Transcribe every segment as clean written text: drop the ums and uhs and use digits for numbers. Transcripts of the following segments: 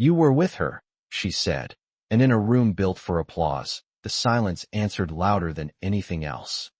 "You were with her," she said, and in a room built for applause, the silence answered louder than anything else.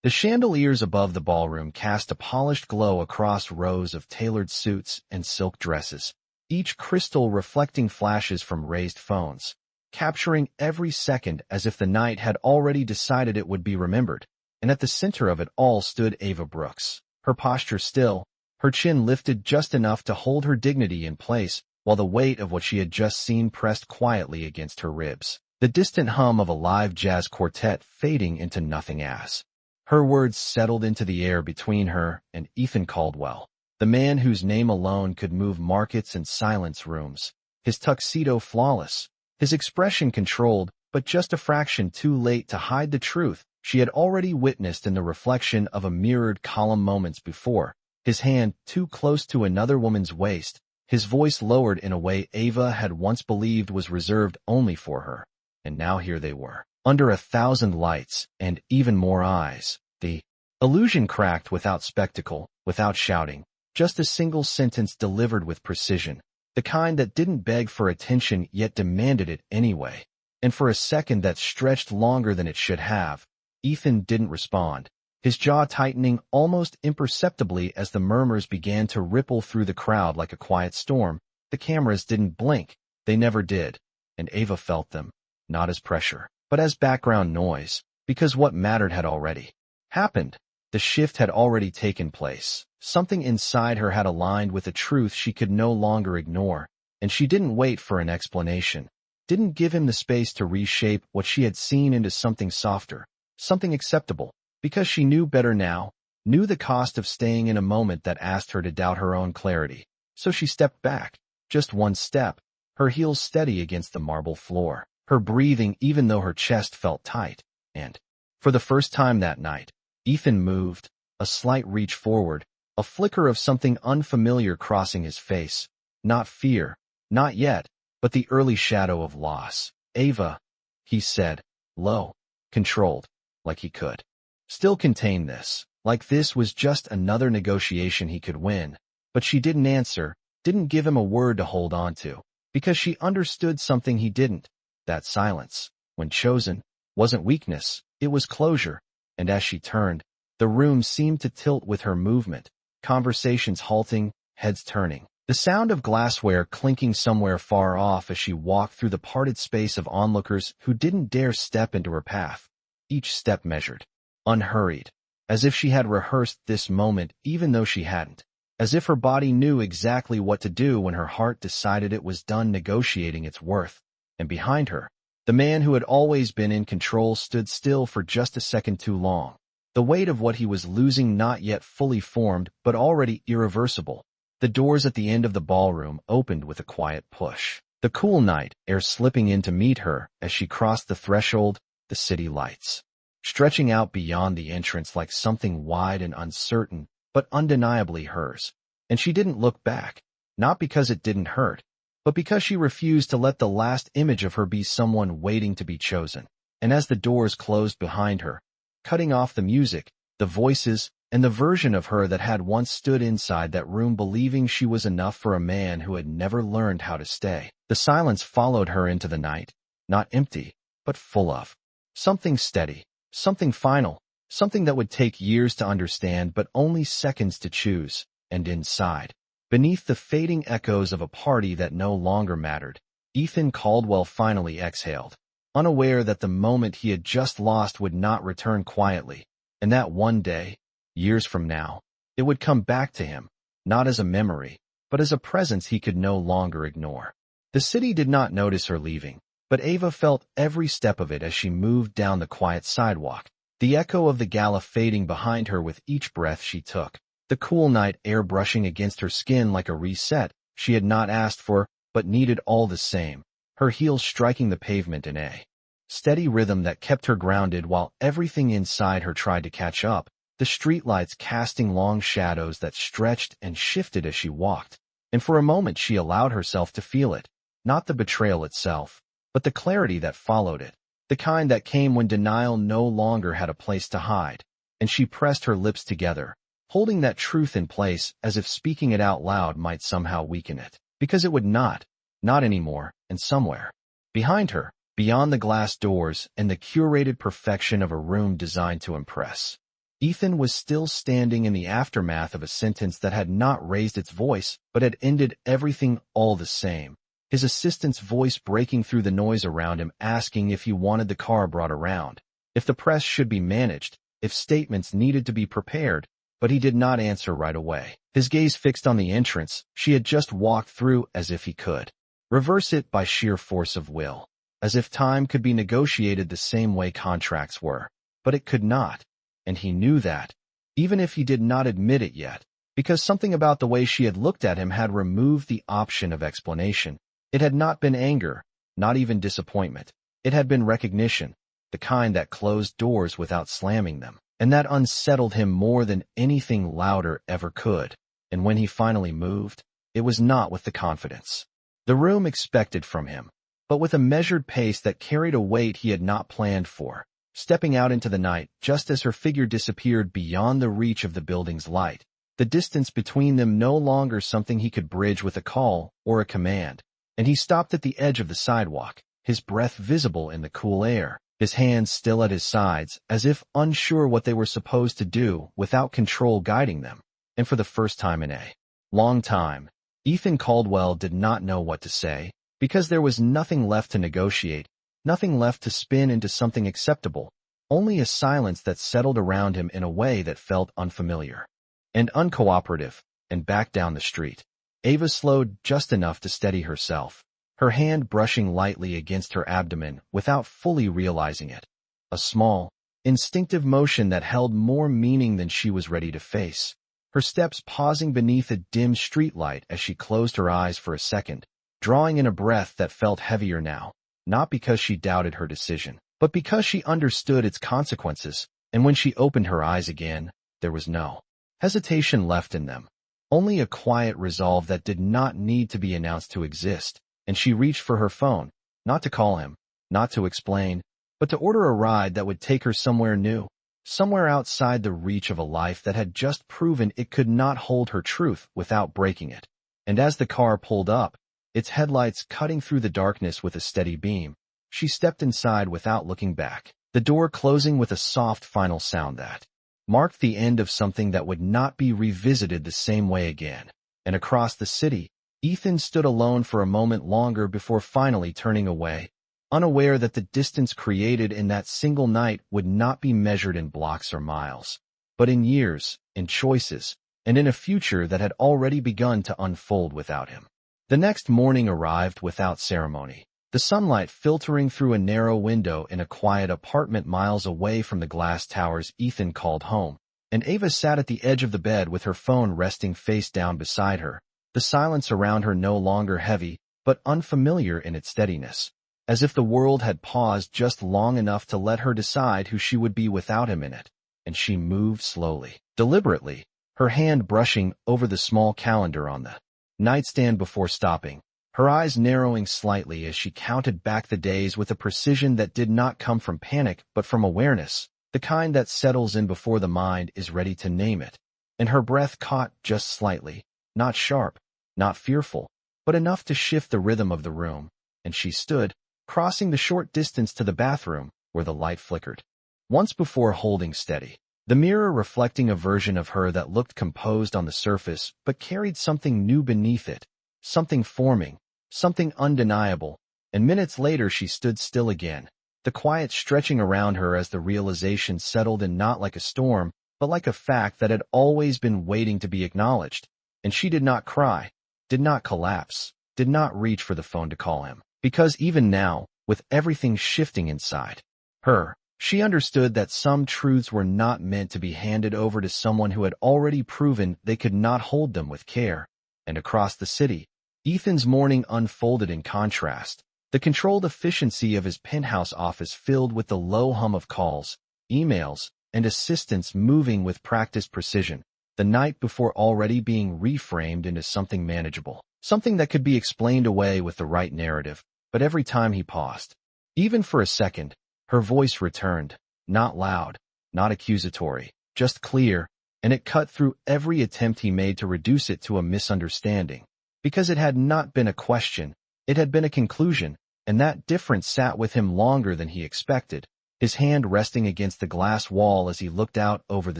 The chandeliers above the ballroom cast a polished glow across rows of tailored suits and silk dresses, each crystal reflecting flashes from raised phones, capturing every second as if the night had already decided it would be remembered. And at the center of it all stood Ava Brooks, her posture still, her chin lifted just enough to hold her dignity in place, while the weight of what she had just seen pressed quietly against her ribs, the distant hum of a live jazz quartet fading into nothing as her words settled into the air between her and Ethan Caldwell, the man whose name alone could move markets and silence rooms, his tuxedo flawless, his expression controlled, but just a fraction too late to hide the truth she had already witnessed in the reflection of a mirrored column moments before, his hand too close to another woman's waist, his voice lowered in a way Ava had once believed was reserved only for her. And now here they were, under 1,000 lights and even more eyes. The illusion cracked without spectacle, without shouting, just a single sentence delivered with precision, the kind that didn't beg for attention yet demanded it anyway. And for a second that stretched longer than it should have, Ethan didn't respond, his jaw tightening almost imperceptibly as the murmurs began to ripple through the crowd like a quiet storm. The cameras didn't blink, they never did, and Ava felt them, not as pressure, but as background noise, because what mattered had already happened. The shift had already taken place. Something inside her had aligned with a truth she could no longer ignore, and she didn't wait for an explanation, didn't give him the space to reshape what she had seen into something softer, something acceptable, because she knew better now, knew the cost of staying in a moment that asked her to doubt her own clarity. So she stepped back, just one step, her heels steady against the marble floor, her breathing even though her chest felt tight. And, for the first time that night, Ethan moved, a slight reach forward, a flicker of something unfamiliar crossing his face. Not fear, not yet, but the early shadow of loss. "Ava," he said, low, controlled, like he could still contain this, like this was just another negotiation he could win. But she didn't answer, didn't give him a word to hold on to, because she understood something he didn't. That silence, when chosen, wasn't weakness, it was closure. And as she turned, the room seemed to tilt with her movement, conversations halting, heads turning, the sound of glassware clinking somewhere far off as she walked through the parted space of onlookers who didn't dare step into her path, each step measured, unhurried, as if she had rehearsed this moment even though she hadn't, as if her body knew exactly what to do when her heart decided it was done negotiating its worth. And behind her, the man who had always been in control stood still for just a second too long, the weight of what he was losing not yet fully formed but already irreversible. The doors at the end of the ballroom opened with a quiet push, the cool night air slipping in to meet her as she crossed the threshold, the city lights stretching out beyond the entrance like something wide and uncertain, but undeniably hers. And she didn't look back, not because it didn't hurt, but because she refused to let the last image of her be someone waiting to be chosen. And as the doors closed behind her, cutting off the music, the voices, and the version of her that had once stood inside that room believing she was enough for a man who had never learned how to stay, the silence followed her into the night, not empty, but full of something steady, something final, something that would take years to understand but only seconds to choose. And inside, beneath the fading echoes of a party that no longer mattered, Ethan Caldwell finally exhaled, unaware that the moment he had just lost would not return quietly, and that one day, years from now, it would come back to him, not as a memory, but as a presence he could no longer ignore. The city did not notice her leaving, but Ava felt every step of it as she moved down the quiet sidewalk, the echo of the gala fading behind her with each breath she took, the cool night air brushing against her skin like a reset she had not asked for but needed all the same, her heels striking the pavement in a steady rhythm that kept her grounded while everything inside her tried to catch up, the streetlights casting long shadows that stretched and shifted as she walked. And for a moment she allowed herself to feel it, not the betrayal itself, but the clarity that followed it, the kind that came when denial no longer had a place to hide. And she pressed her lips together, holding that truth in place as if speaking it out loud might somehow weaken it, because it would not. Not anymore, and somewhere. Behind her, beyond the glass doors and the curated perfection of a room designed to impress, Ethan was still standing in the aftermath of a sentence that had not raised its voice, but had ended everything all the same. His assistant's voice breaking through the noise around him, asking if he wanted the car brought around, if the press should be managed, if statements needed to be prepared, but he did not answer right away. His gaze fixed on the entrance she had just walked through, as if he could reverse it by sheer force of will, as if time could be negotiated the same way contracts were. But it could not, and he knew that, even if he did not admit it yet, because something about the way she had looked at him had removed the option of explanation. It had not been anger, not even disappointment. It had been recognition, the kind that closed doors without slamming them, and that unsettled him more than anything louder ever could. And when he finally moved, it was not with the confidence the room expected from him, but with a measured pace that carried a weight he had not planned for, stepping out into the night just as her figure disappeared beyond the reach of the building's light, the distance between them no longer something he could bridge with a call or a command. And he stopped at the edge of the sidewalk, his breath visible in the cool air, his hands still at his sides, as if unsure what they were supposed to do, without control guiding them. And for the first time in a long time, Ethan Caldwell did not know what to say, because there was nothing left to negotiate, nothing left to spin into something acceptable, only a silence that settled around him in a way that felt unfamiliar and uncooperative. And back down the street, Ava slowed just enough to steady herself, her hand brushing lightly against her abdomen without fully realizing it. A small, instinctive motion that held more meaning than she was ready to face. Her steps pausing beneath a dim streetlight as she closed her eyes for a second, drawing in a breath that felt heavier now, not because she doubted her decision, but because she understood its consequences. And when she opened her eyes again, there was no hesitation left in them, only a quiet resolve that did not need to be announced to exist. And she reached for her phone, not to call him, not to explain, but to order a ride that would take her somewhere new, somewhere outside the reach of a life that had just proven it could not hold her truth without breaking it. And as the car pulled up, its headlights cutting through the darkness with a steady beam, she stepped inside without looking back, the door closing with a soft final sound that marked the end of something that would not be revisited the same way again. And across the city, Ethan stood alone for a moment longer before finally turning away, unaware that the distance created in that single night would not be measured in blocks or miles, but in years, in choices, and in a future that had already begun to unfold without him. The next morning arrived without ceremony, the sunlight filtering through a narrow window in a quiet apartment miles away from the glass towers Ethan called home, and Ava sat at the edge of the bed with her phone resting face down beside her, the silence around her no longer heavy, but unfamiliar in its steadiness, as if the world had paused just long enough to let her decide who she would be without him in it. And she moved slowly, deliberately, her hand brushing over the small calendar on the nightstand before stopping, her eyes narrowing slightly as she counted back the days with a precision that did not come from panic but from awareness, the kind that settles in before the mind is ready to name it. And her breath caught just slightly, not sharp, not fearful, but enough to shift the rhythm of the room, and she stood, crossing the short distance to the bathroom, where the light flickered, once before holding steady, the mirror reflecting a version of her that looked composed on the surface but carried something new beneath it, something forming, something undeniable. And minutes later she stood still again, the quiet stretching around her as the realization settled in, not like a storm, but like a fact that had always been waiting to be acknowledged. And she did not cry, did not collapse, did not reach for the phone to call him, because even now, with everything shifting inside her, she understood that some truths were not meant to be handed over to someone who had already proven they could not hold them with care. And across the city, Ethan's morning unfolded in contrast, the controlled efficiency of his penthouse office filled with the low hum of calls, emails, and assistants moving with practiced precision, the night before already being reframed into something manageable, something that could be explained away with the right narrative. But every time he paused, even for a second, her voice returned, not loud, not accusatory, just clear, and it cut through every attempt he made to reduce it to a misunderstanding. Because it had not been a question, It had been a conclusion, and that difference sat with him longer than he expected, his hand resting against the glass wall as he looked out over the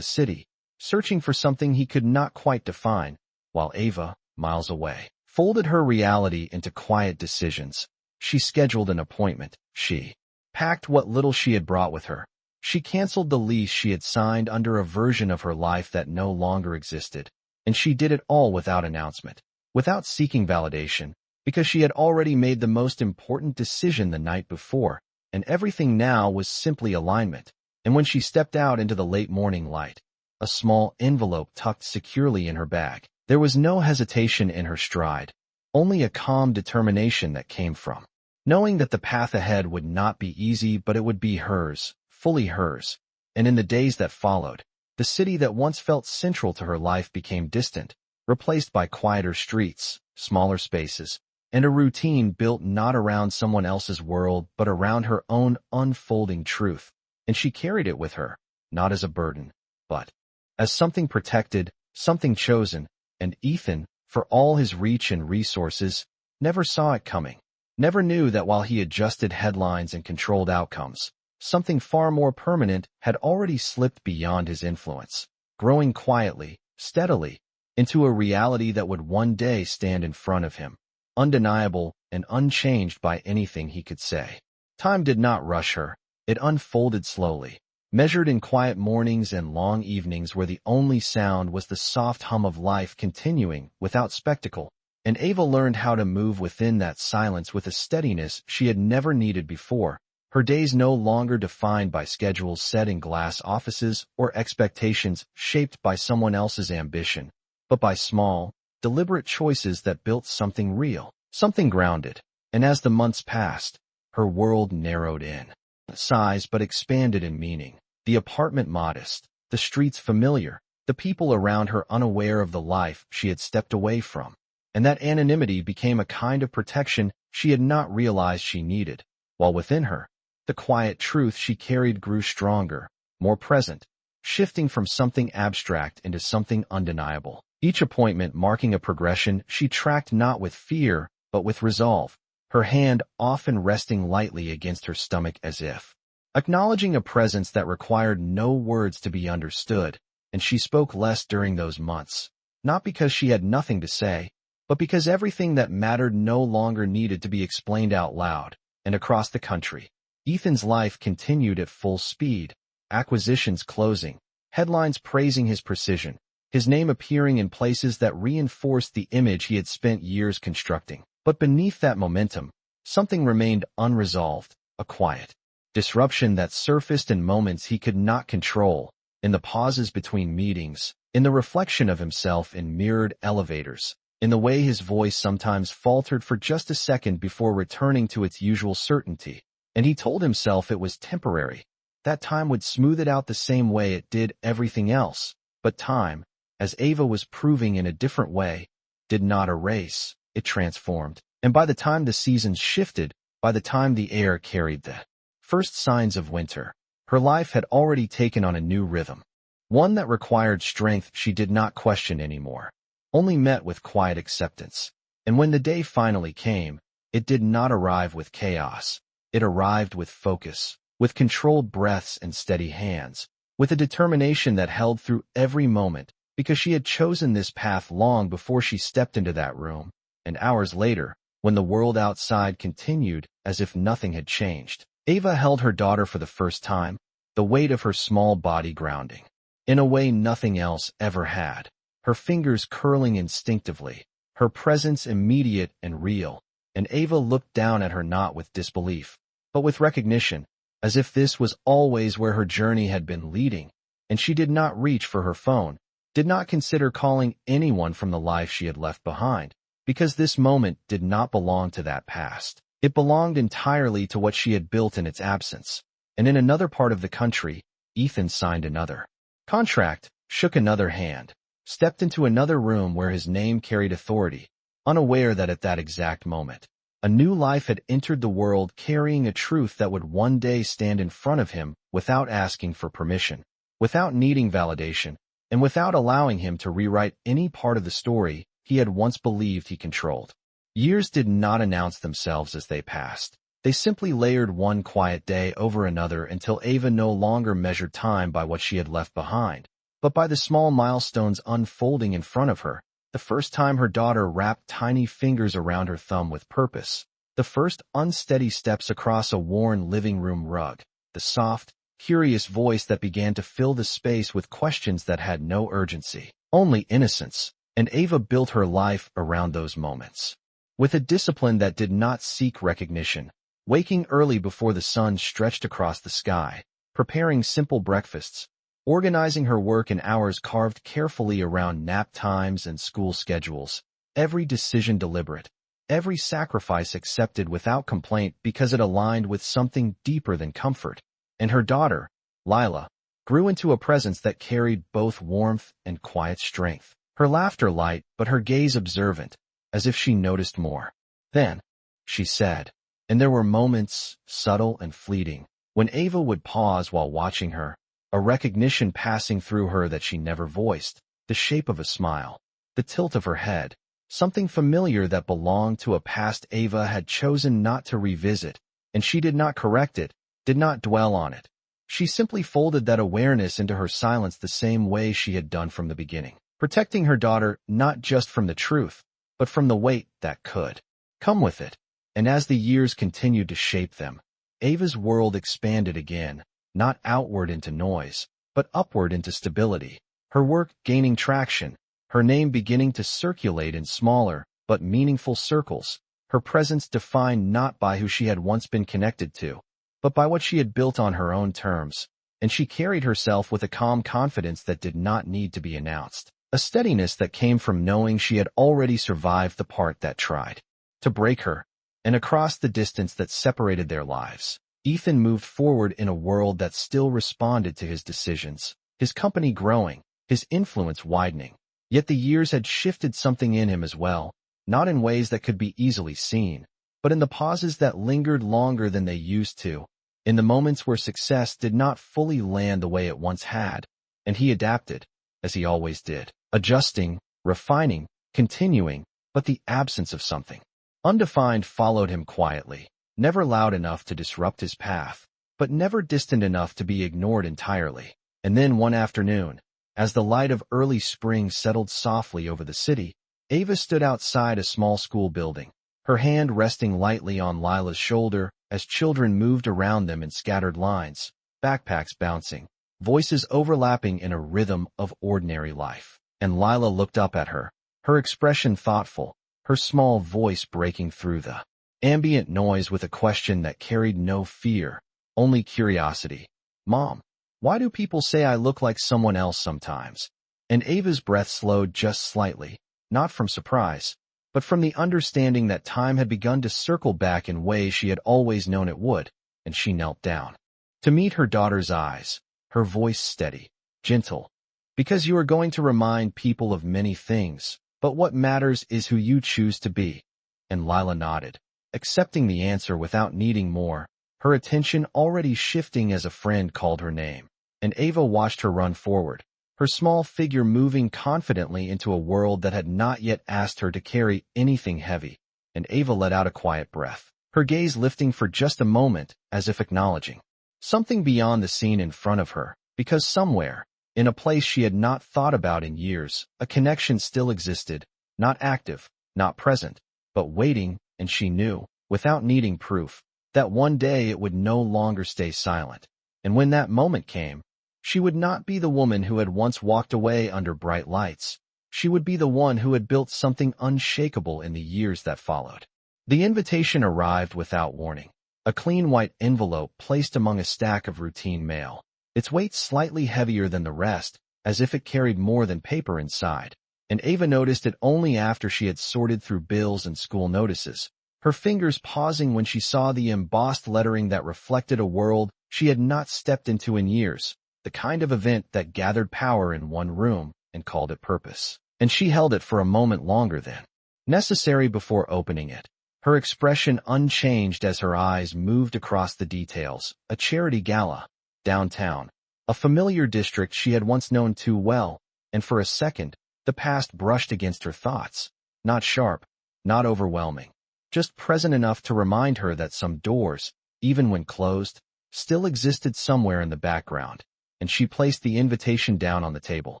city, searching for something he could not quite define, while Ava, miles away, folded her reality into quiet decisions. She scheduled an appointment. She packed what little she had brought with her. She canceled the lease she had signed under a version of her life that no longer existed, and she did it all without announcement, without seeking validation, because she had already made the most important decision the night before, and everything now was simply alignment. And when she stepped out into the late morning light, a small envelope tucked securely in her bag, there was no hesitation in her stride, only a calm determination that came from knowing that the path ahead would not be easy, but it would be hers, fully hers. And in the days that followed, the city that once felt central to her life became distant, replaced by quieter streets, smaller spaces, and a routine built not around someone else's world but around her own unfolding truth. And she carried it with her, not as a burden, but as something protected, something chosen. And Ethan, for all his reach and resources, never saw it coming, never knew that while he adjusted headlines and controlled outcomes, something far more permanent had already slipped beyond his influence, growing quietly, steadily, into a reality that would one day stand in front of him, undeniable and unchanged by anything he could say. Time did not rush her. It unfolded slowly, measured in quiet mornings and long evenings where the only sound was the soft hum of life continuing without spectacle. And Ava learned how to move within that silence with a steadiness she had never needed before, her days no longer defined by schedules set in glass offices or expectations shaped by someone else's ambition, but by small, deliberate choices that built something real, something grounded. And as the months passed, her world narrowed in size but expanded in meaning, the apartment modest, the streets familiar, the people around her unaware of the life she had stepped away from. And that anonymity became a kind of protection she had not realized she needed, while within her, the quiet truth she carried grew stronger, more present, shifting from something abstract into something undeniable. Each appointment marking a progression she tracked not with fear, but with resolve, her hand often resting lightly against her stomach as if acknowledging a presence that required no words to be understood. And she spoke less during those months, not because she had nothing to say, but because everything that mattered no longer needed to be explained out loud. And across the country, Ethan's life continued at full speed, acquisitions closing, headlines praising his precision, his name appearing in places that reinforced the image he had spent years constructing. But beneath that momentum, something remained unresolved, a quiet disruption that surfaced in moments he could not control, in the pauses between meetings, in the reflection of himself in mirrored elevators, in the way his voice sometimes faltered for just a second before returning to its usual certainty. And he told himself it was temporary. That time would smooth it out the same way it did everything else. But time, as Ava was proving in a different way, did not erase, it transformed. And by the time the seasons shifted, by the time the air carried the first signs of winter, her life had already taken on a new rhythm, one that required strength she did not question anymore, only met with quiet acceptance. And when the day finally came, it did not arrive with chaos. It arrived with focus, with controlled breaths and steady hands, with a determination that held through every moment, because she had chosen this path long before she stepped into that room. And hours later, when the world outside continued as if nothing had changed, Ava held her daughter for the first time, the weight of her small body grounding, in a way nothing else ever had, her fingers curling instinctively, her presence immediate and real. And Ava looked down at her not with disbelief, but with recognition, as if this was always where her journey had been leading. And she did not reach for her phone, did not consider calling anyone from the life she had left behind, because this moment did not belong to that past. It belonged entirely to what she had built in its absence. And in another part of the country, Ethan signed another contract, shook another hand, stepped into another room where his name carried authority, unaware that at that exact moment, a new life had entered the world carrying a truth that would one day stand in front of him without asking for permission, without needing validation, and without allowing him to rewrite any part of the story he had once believed he controlled. Years did not announce themselves as they passed. They simply layered one quiet day over another until Ava no longer measured time by what she had left behind, but by the small milestones unfolding in front of her. The first time her daughter wrapped tiny fingers around her thumb with purpose. The first unsteady steps across a worn living room rug. The soft, curious voice that began to fill the space with questions that had no urgency, only innocence. And Ava built her life around those moments. With a discipline that did not seek recognition, waking early before the sun stretched across the sky, preparing simple breakfasts, organizing her work in hours carved carefully around nap times and school schedules, every decision deliberate, every sacrifice accepted without complaint because it aligned with something deeper than comfort. And her daughter, Lila, grew into a presence that carried both warmth and quiet strength. Her laughter light, but her gaze observant, as if she noticed more. Then, she said, and there were moments, subtle and fleeting, when Ava would pause while watching her, a recognition passing through her that she never voiced, the shape of a smile, the tilt of her head, something familiar that belonged to a past Ava had chosen not to revisit, and she did not correct it, did not dwell on it. She simply folded that awareness into her silence the same way she had done from the beginning, protecting her daughter not just from the truth, but from the weight that could come with it. And as the years continued to shape them, Ava's world expanded again, not outward into noise, but upward into stability. Her work gaining traction, her name beginning to circulate in smaller, but meaningful circles, her presence defined not by who she had once been connected to, but by what she had built on her own terms. And she carried herself with a calm confidence that did not need to be announced, a steadiness that came from knowing she had already survived the part that tried to break her. And across the distance that separated their lives, Ethan moved forward in a world that still responded to his decisions, his company growing, his influence widening. Yet the years had shifted something in him as well, not in ways that could be easily seen, but in the pauses that lingered longer than they used to, in the moments where success did not fully land the way it once had. And he adapted, as he always did, adjusting, refining, continuing, but the absence of something undefined followed him quietly, never loud enough to disrupt his path, but never distant enough to be ignored entirely. And then one afternoon, as the light of early spring settled softly over the city, Ava stood outside a small school building, her hand resting lightly on Lila's shoulder as children moved around them in scattered lines, backpacks bouncing, voices overlapping in a rhythm of ordinary life. And Lila looked up at her, her expression thoughtful, her small voice breaking through the ambient noise with a question that carried no fear, only curiosity. "Mom, why do people say I look like someone else sometimes?" And Ava's breath slowed just slightly, not from surprise, but from the understanding that time had begun to circle back in ways she had always known it would. And she knelt down to meet her daughter's eyes, her voice steady, gentle. "Because you are going to remind people of many things, but what matters is who you choose to be." And Lila nodded, accepting the answer without needing more, her attention already shifting as a friend called her name. And Ava watched her run forward, her small figure moving confidently into a world that had not yet asked her to carry anything heavy. And Ava let out a quiet breath, her gaze lifting for just a moment, as if acknowledging something beyond the scene in front of her, because somewhere, in a place she had not thought about in years, a connection still existed, not active, not present, but waiting. And she knew, without needing proof, that one day it would no longer stay silent. And when that moment came, she would not be the woman who had once walked away under bright lights. She would be the one who had built something unshakable in the years that followed. The invitation arrived without warning, a clean white envelope placed among a stack of routine mail, its weight slightly heavier than the rest, as if it carried more than paper inside. And Ava noticed it only after she had sorted through bills and school notices, her fingers pausing when she saw the embossed lettering that reflected a world she had not stepped into in years, the kind of event that gathered power in one room and called it purpose. And she held it for a moment longer than necessary before opening it, her expression unchanged as her eyes moved across the details. A charity gala, downtown, a familiar district she had once known too well, and for a second, the past brushed against her thoughts, not sharp, not overwhelming, just present enough to remind her that some doors, even when closed, still existed somewhere in the background, and she placed the invitation down on the table,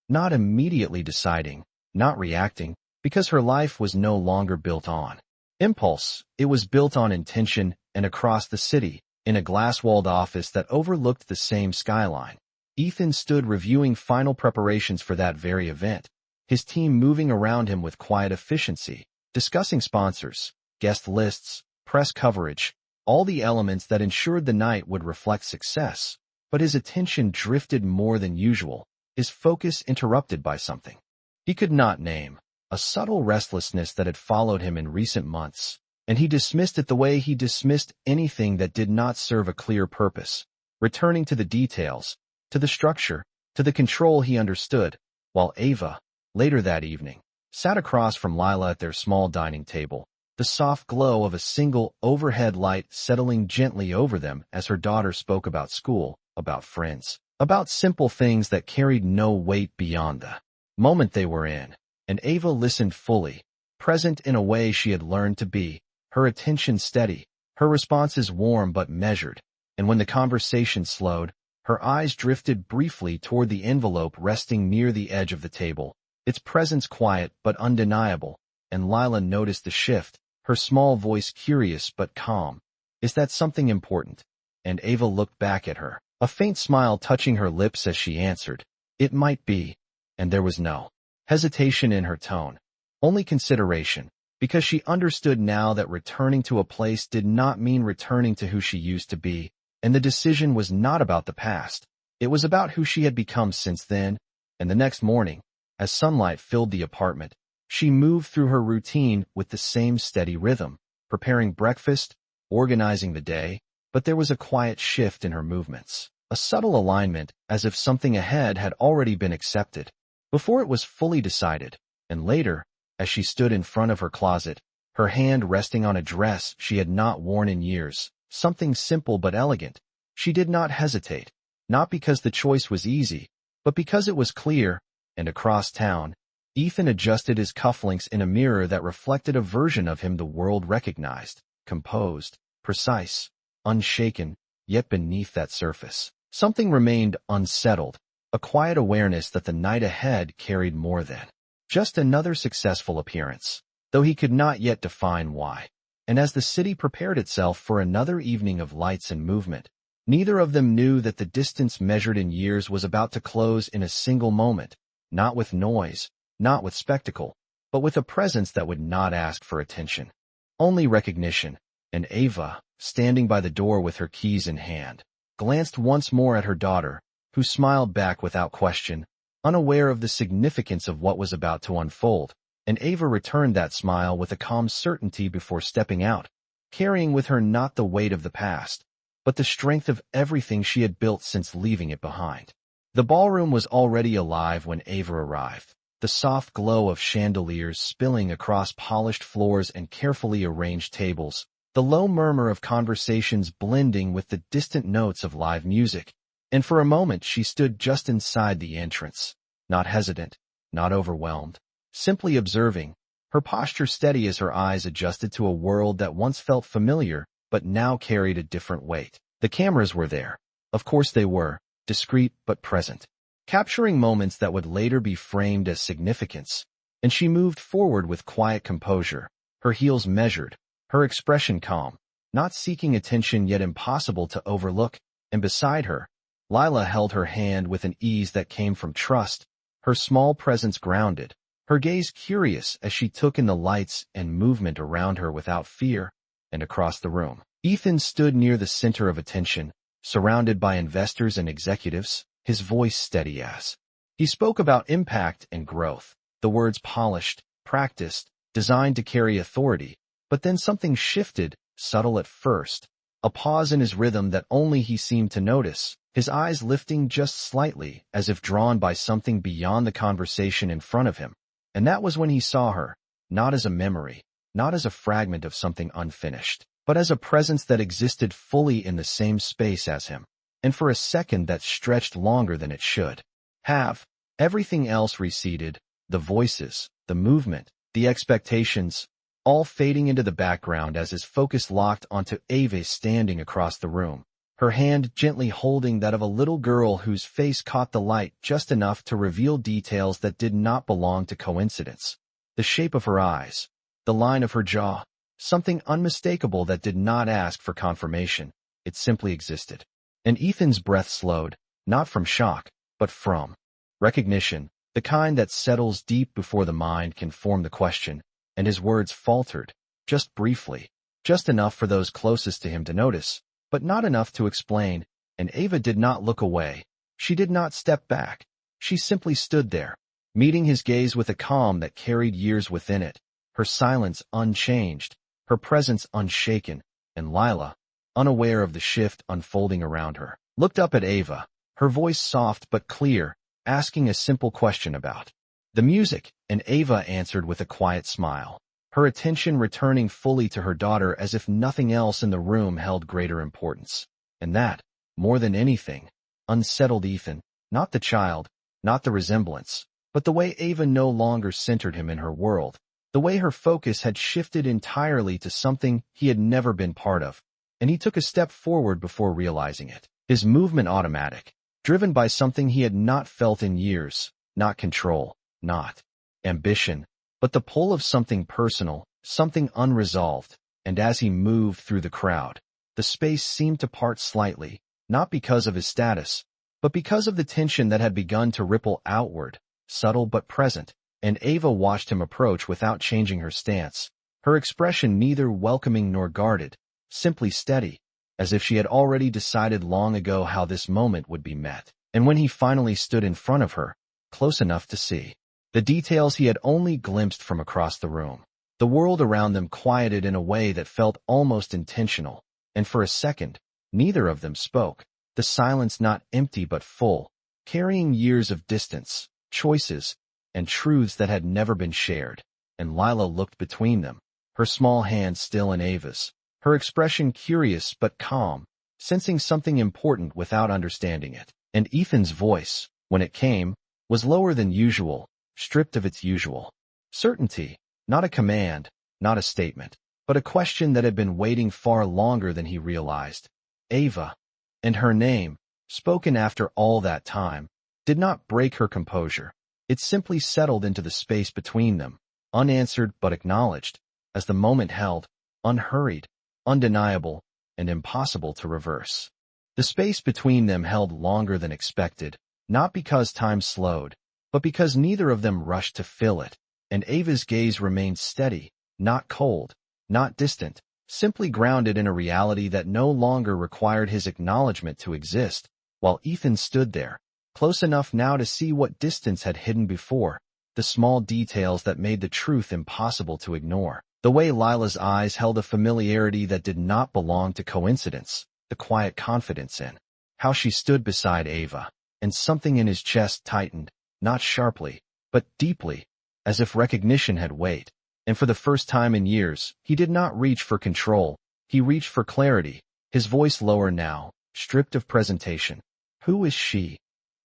not immediately deciding, not reacting, because her life was no longer built on impulse. It was built on intention, and across the city, in a glass-walled office that overlooked the same skyline, Ethan stood reviewing final preparations for that very event, his team moving around him with quiet efficiency, discussing sponsors, guest lists, press coverage, all the elements that ensured the night would reflect success. But his attention drifted more than usual, his focus interrupted by something he could not name, a subtle restlessness that had followed him in recent months, and he dismissed it the way he dismissed anything that did not serve a clear purpose, returning to the details, to the structure, to the control he understood, while Ava, later that evening, sat across from Lila at their small dining table, the soft glow of a single overhead light settling gently over them as her daughter spoke about school, about friends, about simple things that carried no weight beyond the moment they were in. And Ava listened fully, present in a way she had learned to be, her attention steady, her responses warm but measured, and when the conversation slowed, her eyes drifted briefly toward the envelope resting near the edge of the table, its presence quiet but undeniable, and Lila noticed the shift, her small voice curious but calm. "Is that something important?" And Ava looked back at her, a faint smile touching her lips as she answered, "It might be," and there was no hesitation in her tone, only consideration, because she understood now that returning to a place did not mean returning to who she used to be, and the decision was not about the past. It was about who she had become since then, and the next morning, as sunlight filled the apartment, she moved through her routine with the same steady rhythm, preparing breakfast, organizing the day, but there was a quiet shift in her movements, a subtle alignment, as if something ahead had already been accepted before it was fully decided, and later, as she stood in front of her closet, her hand resting on a dress she had not worn in years, something simple but elegant, she did not hesitate, not because the choice was easy, but because it was clear, and across town, Ethan adjusted his cufflinks in a mirror that reflected a version of him the world recognized, composed, precise, unshaken, yet beneath that surface, something remained unsettled, a quiet awareness that the night ahead carried more than just another successful appearance, though he could not yet define why. And as the city prepared itself for another evening of lights and movement, neither of them knew that the distance measured in years was about to close in a single moment, not with noise, not with spectacle, but with a presence that would not ask for attention, only recognition. And Ava, standing by the door with her keys in hand, glanced once more at her daughter, who smiled back without question, unaware of the significance of what was about to unfold, and Ava returned that smile with a calm certainty before stepping out, carrying with her not the weight of the past, but the strength of everything she had built since leaving it behind. The ballroom was already alive when Ava arrived, the soft glow of chandeliers spilling across polished floors and carefully arranged tables, the low murmur of conversations blending with the distant notes of live music. And for a moment she stood just inside the entrance, not hesitant, not overwhelmed, simply observing, her posture steady as her eyes adjusted to a world that once felt familiar but now carried a different weight. The cameras were there. Of course they were, discreet but present, capturing moments that would later be framed as significance, and she moved forward with quiet composure, her heels measured, her expression calm, not seeking attention yet impossible to overlook, and beside her, Lila held her hand with an ease that came from trust, her small presence grounded, her gaze curious as she took in the lights and movement around her without fear. And across the room, Ethan stood near the center of attention, surrounded by investors and executives, his voice steady as he spoke about impact and growth, the words polished, practiced, designed to carry authority. But then something shifted, subtle at first, a pause in his rhythm that only he seemed to notice, his eyes lifting just slightly as if drawn by something beyond the conversation in front of him. And that was when he saw her, not as a memory, not as a fragment of something unfinished, but as a presence that existed fully in the same space as him, and for a second that stretched longer than it should have. Everything else receded, the voices, the movement, the expectations, all fading into the background as his focus locked onto Ava standing across the room, her hand gently holding that of a little girl whose face caught the light just enough to reveal details that did not belong to coincidence. The shape of her eyes, the line of her jaw, something unmistakable that did not ask for confirmation. It simply existed. And Ethan's breath slowed, not from shock, but from recognition, the kind that settles deep before the mind can form the question, and his words faltered, just briefly, just enough for those closest to him to notice, but not enough to explain, and Ava did not look away. She did not step back. She simply stood there, meeting his gaze with a calm that carried years within it, her silence unchanged, her presence unshaken, and Lila, unaware of the shift unfolding around her, looked up at Ava, her voice soft but clear, asking a simple question about the music, and Ava answered with a quiet smile, her attention returning fully to her daughter as if nothing else in the room held greater importance. And that, more than anything, unsettled Ethan, not the child, not the resemblance, but the way Ava no longer centered him in her world, the way her focus had shifted entirely to something he had never been part of. And he took a step forward before realizing it, his movement automatic, driven by something he had not felt in years, not control, not ambition, but the pull of something personal, something unresolved. And as he moved through the crowd, the space seemed to part slightly, not because of his status, but because of the tension that had begun to ripple outward, subtle but present. And Ava watched him approach without changing her stance, her expression neither welcoming nor guarded, simply steady, as if she had already decided long ago how this moment would be met. And when he finally stood in front of her, close enough to see the details he had only glimpsed from across the room, the world around them quieted in a way that felt almost intentional, and for a second, neither of them spoke, the silence not empty but full, carrying years of distance, choices, and truths that had never been shared. And Lila looked between them, her small hand still in Ava's, her expression curious but calm, sensing something important without understanding it. And Ethan's voice, when it came, was lower than usual, stripped of its usual certainty, not a command, not a statement, but a question that had been waiting far longer than he realized. Ava, and her name, spoken after all that time, did not break her composure. It simply settled into the space between them, unanswered but acknowledged, as the moment held, unhurried, undeniable, and impossible to reverse. The space between them held longer than expected, not because time slowed, but because neither of them rushed to fill it, and Ava's gaze remained steady, not cold, not distant, simply grounded in a reality that no longer required his acknowledgement to exist, while Ethan stood there, close enough now to see what distance had hidden before, the small details that made the truth impossible to ignore. The way Lila's eyes held a familiarity that did not belong to coincidence, the quiet confidence in how she stood beside Ava, and something in his chest tightened, not sharply, but deeply, as if recognition had weight. And for the first time in years, he did not reach for control, he reached for clarity, his voice lower now, stripped of presentation. Who is she?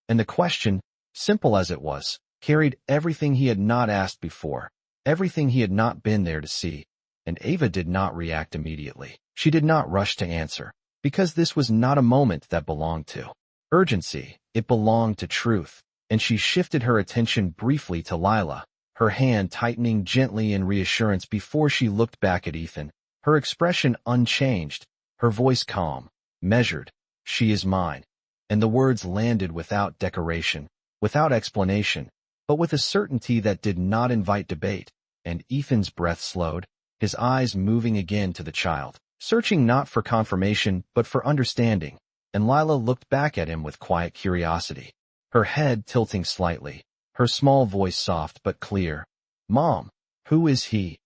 And the question, simple as it was, carried everything he had not asked before, everything he had not been there to see. And Ava did not react immediately. She did not rush to answer, because this was not a moment that belonged to urgency, it belonged to truth. And she shifted her attention briefly to Lila, her hand tightening gently in reassurance before she looked back at Ethan, her expression unchanged, her voice calm, measured. She is mine. And the words landed without decoration, without explanation, but with a certainty that did not invite debate. And Ethan's breath slowed, his eyes moving again to the child, searching not for confirmation but for understanding. And Lila looked back at him with quiet curiosity, her head tilting slightly, her small voice soft but clear. Mom, who is he?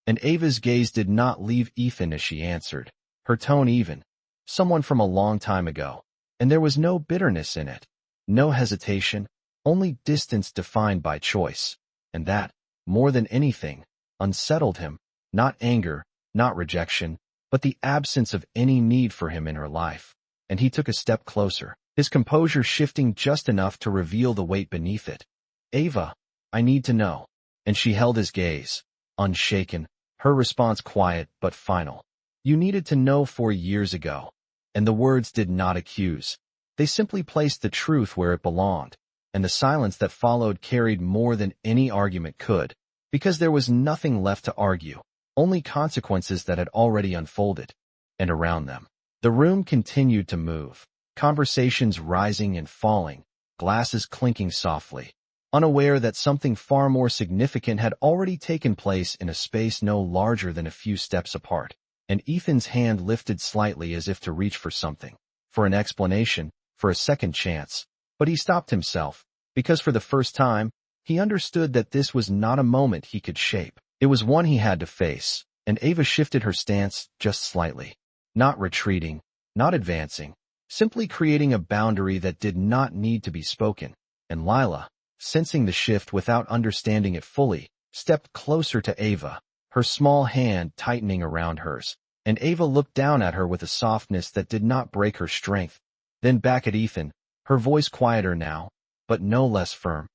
And Ava's gaze did not leave Ethan as she answered, her tone even. Someone from a long time ago. And there was no bitterness in it, no hesitation, only distance defined by choice. And that, more than anything, unsettled him, not anger, not rejection, but the absence of any need for him in her life. And he took a step closer, his composure shifting just enough to reveal the weight beneath it. Ava, I need to know. And she held his gaze, unshaken, Her response quiet but final. You needed to know 4 years ago. And the words did not accuse. They simply placed the truth where it belonged. And the silence that followed carried more than any argument could, because there was nothing left to argue, only consequences that had already unfolded. And around them, the room continued to move, conversations rising and falling, glasses clinking softly, unaware that something far more significant had already taken place in a space no larger than a few steps apart. And Ethan's hand lifted slightly as if to reach for something, for an explanation, for a second chance. But he stopped himself, because for the first time, he understood that this was not a moment he could shape. It was one he had to face, and Ava shifted her stance just slightly. Not retreating, not advancing, simply creating a boundary that did not need to be spoken. And Lila, sensing the shift without understanding it fully, stepped closer to Ava, her small hand tightening around hers. And Ava looked down at her with a softness that did not break her strength. Then back at Ethan, her voice quieter now, but no less firm.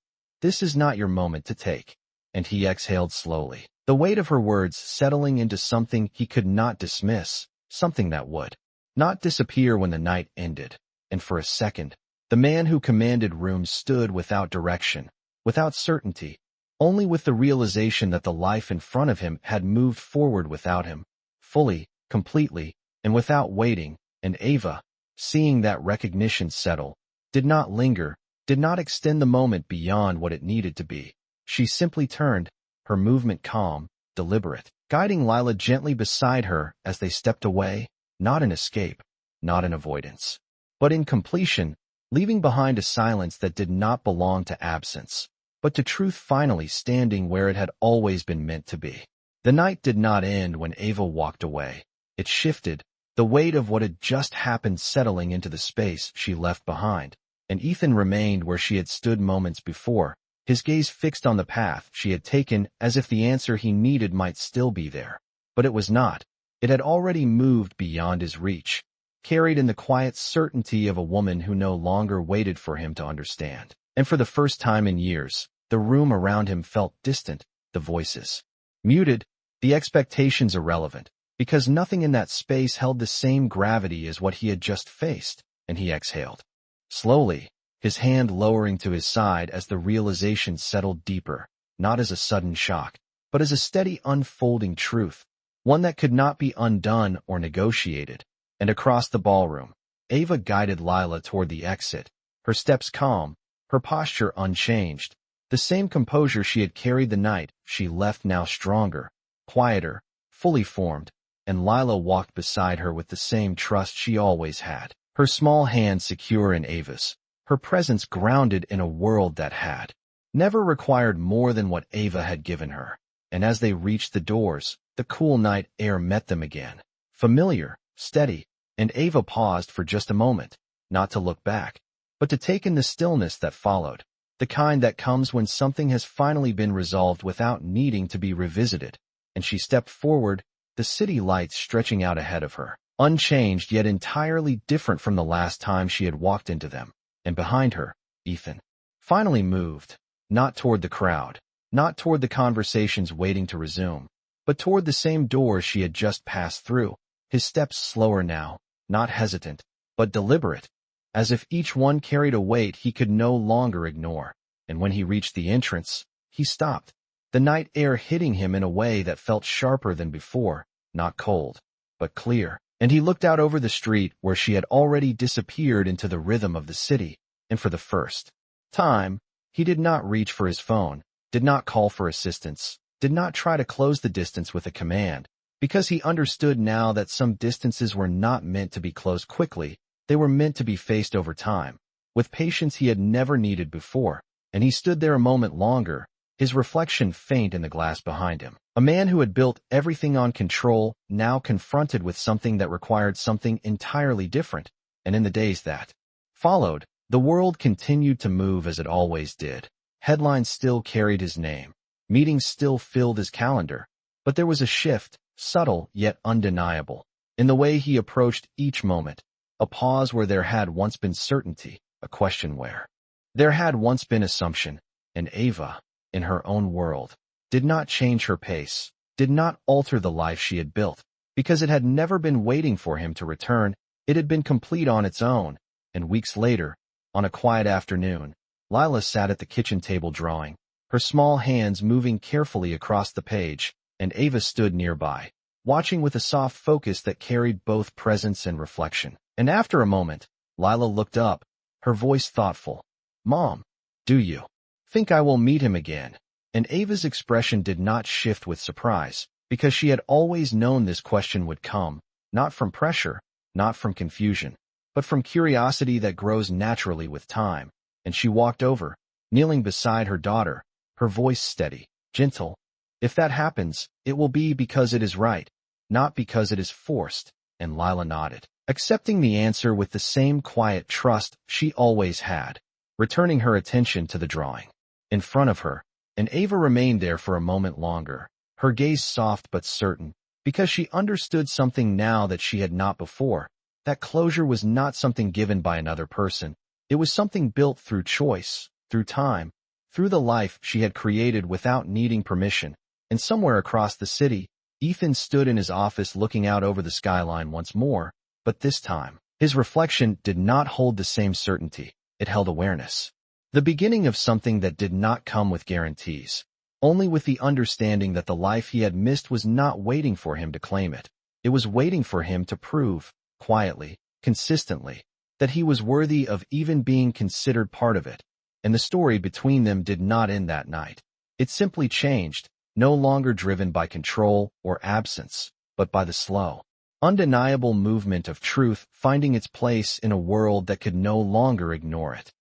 This is not your moment to take. And he exhaled slowly, the weight of her words settling into something he could not dismiss, something that would not disappear when the night ended. And for a second, the man who commanded rooms stood without direction, without certainty, only with the realization that the life in front of him had moved forward without him, fully, completely, and without waiting. And Ava, seeing that recognition settle, did not linger, did not extend the moment beyond what it needed to be. She simply turned, her movement calm, deliberate, guiding Lila gently beside her as they stepped away, not in escape, not in avoidance, but in completion, leaving behind a silence that did not belong to absence, but to truth finally standing where it had always been meant to be. The night did not end when Ava walked away. It shifted, the weight of what had just happened settling into the space she left behind. And Ethan remained where she had stood moments before, his gaze fixed on the path she had taken as if the answer he needed might still be there. But it was not. It had already moved beyond his reach, carried in the quiet certainty of a woman who no longer waited for him to understand. And for the first time in years, the room around him felt distant, the voices muted, the expectations irrelevant, because nothing in that space held the same gravity as what he had just faced. And he exhaled. Slowly, his hand lowering to his side as the realization settled deeper, not as a sudden shock, but as a steady unfolding truth, one that could not be undone or negotiated. And across the ballroom, Ava guided Lila toward the exit, her steps calm, her posture unchanged, the same composure she had carried the night she left, now stronger, quieter, fully formed. And Lila walked beside her with the same trust she always had, her small hand secure in Ava's, her presence grounded in a world that had never required more than what Ava had given her. And as they reached the doors, the cool night air met them again, familiar, steady, and Ava paused for just a moment, not to look back, but to take in the stillness that followed, the kind that comes when something has finally been resolved without needing to be revisited. And she stepped forward, the city lights stretching out ahead of her, unchanged yet entirely different from the last time she had walked into them. And behind her, Ethan finally moved, not toward the crowd, not toward the conversations waiting to resume, but toward the same door she had just passed through, his steps slower now, not hesitant, but deliberate, as if each one carried a weight he could no longer ignore. And when he reached the entrance, he stopped, the night air hitting him in a way that felt sharper than before, not cold, but clear. And he looked out over the street where she had already disappeared into the rhythm of the city. And for the first time, he did not reach for his phone, did not call for assistance, did not try to close the distance with a command, because he understood now that some distances were not meant to be closed quickly, they were meant to be faced over time, with patience he had never needed before. And he stood there a moment longer, his reflection faint in the glass behind him. A man who had built everything on control, now confronted with something that required something entirely different. And in the days that followed, the world continued to move as it always did. Headlines still carried his name. Meetings still filled his calendar. But there was a shift, subtle yet undeniable, in the way he approached each moment. A pause where there had once been certainty, a question where there had once been assumption. And Ava, in her own world, did not change her pace, did not alter the life she had built, because it had never been waiting for him to return. It had been complete on its own. And weeks later, on a quiet afternoon, Lila sat at the kitchen table drawing, her small hands moving carefully across the page, and Ava stood nearby, watching with a soft focus that carried both presence and reflection. And after a moment, Lila looked up, her voice thoughtful. "Mom, do you think I will meet him again?" And Ava's expression did not shift with surprise, because she had always known this question would come, not from pressure, not from confusion, but from curiosity that grows naturally with time. And she walked over, kneeling beside her daughter, her voice steady, gentle. "If that happens, it will be because it is right, not because it is forced." And Lila nodded, accepting the answer with the same quiet trust she always had, returning her attention to the drawing in front of her. And Ava remained there for a moment longer, her gaze soft but certain, because she understood something now that she had not before. That closure was not something given by another person. It was something built through choice, through time, through the life she had created without needing permission. And somewhere across the city, Ethan stood in his office looking out over the skyline once more, but this time, his reflection did not hold the same certainty. It held awareness. The beginning of something that did not come with guarantees, only with the understanding that the life he had missed was not waiting for him to claim it. It was waiting for him to prove, quietly, consistently, that he was worthy of even being considered part of it. And the story between them did not end that night. It simply changed, no longer driven by control or absence, but by the slow, undeniable movement of truth finding its place in a world that could no longer ignore it.